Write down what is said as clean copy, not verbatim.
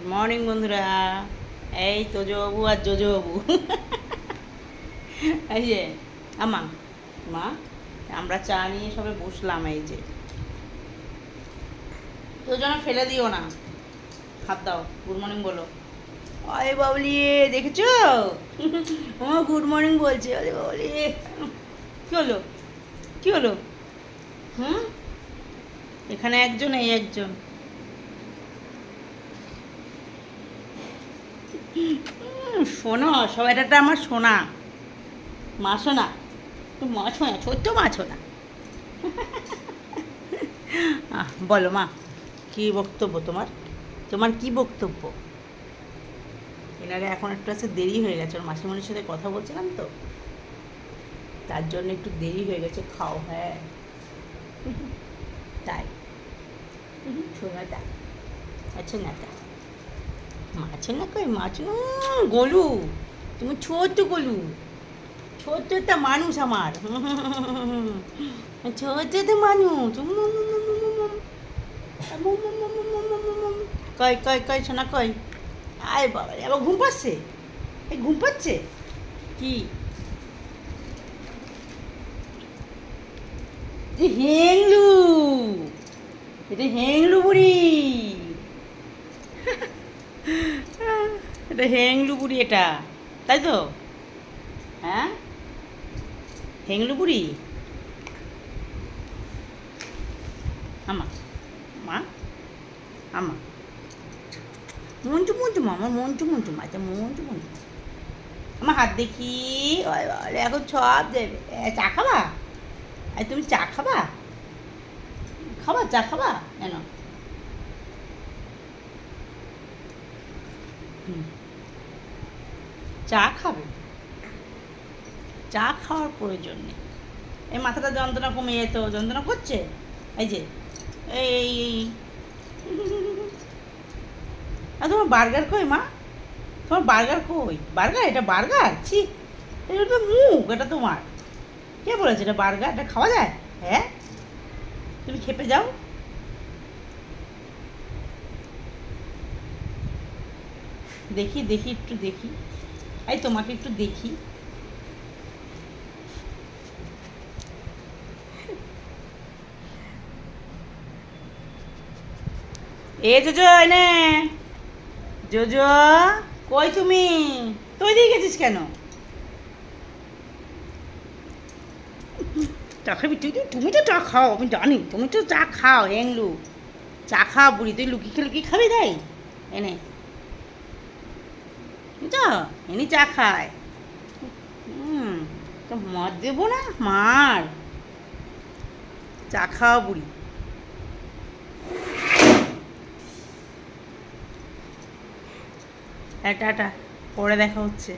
Good morning বন্ধুরা। এই তোজবাবু আর জোজবাবু এই যে আমা মা আমরা চা নিয়ে সবে বসলাম। এই যে তো যেন ফেলে দিও না, হাত দাও, গুড মর্নিং বলো। আরে বাবলি দেখেছো ও গুড মর্নিং বলছে। আরে বাবলি কী হলো, কী হলো? হুম, এখানে একজন, এই একজন। শোনো, সবাই এটা আমার সোনা, মা শোনা, মা শোনা, ছোট্ট মা শোনা। বলো মা, কী বক্তব্য তোমার? তোমার কী বক্তব্য? এনারে এখন একটু আছে দেরি হয়ে গেছে, ওর মাসিমণির সাথে কথা বলছিলাম তো, তার জন্য একটু দেরি হয়ে গেছে। খাও, হ্যাঁ তাই সোনাটা, আচ্ছা না তা মাছ না কই মাছ না, গোলু তুমি ছোট্ট গোলু, ছোট্ট একটা মানুষ আমার, ছোট্ট একটা মানুষ। কই কই কই শোনা কই, আয় বাবা আবার ঘুম পাচ্ছে, এই ঘুম পাচ্ছে কি? হেংলু, এটা হেংলু বুড়ি, এটা হেংলু বুড়ি, এটা তাই তো? হ্যাঁ হেংলু বুড়ি আমা, মা আমা মঞ্জু মঞ্জু মা, আমার মঞ্জু মঞ্জু মা, আচ্ছা মঞ্জু মঞ্জু। আমার হাত দেখি, এখন সব দেবে। চা খাবা? আর তুমি চা খাবা? খাবা চা খাবা কেন? চা খাবে, চা খাওয়ার প্রয়োজন নেই। এই মাথাটা যন্ত্রণা কমে যেত, যন্ত্রণা করছে এই যে এই এই আর তোমার বার্গার কই মা? তোমার বার্গার কই? বার্গার, এটা বার্গার? ছি, এটা তো মুখ, এটা তোমার কে বলেছে এটা বার্গার? এটা খাওয়া যায়? হ্যাঁ, তুমি খেপে যাও। দেখি দেখি একটু দেখি, এই তোমাকে একটু দেখি। এ জোজো এনে, জোজো কই তুমি? তুই দিয়ে গেছিস কেন? চা খাবি তুই? তুমি তো চা খাও, আমি জানি তুমি তো চা খাও। হেংলু চা খাও বুড়ি, তুই লুকিয়ে লুকিয়ে খাবি তাই? এনে বুঝছো, এনে চা খায়। তো মদ দেবো না, মার চা খাওয়া বুড়ি। টাটা, পরে দেখা হচ্ছে।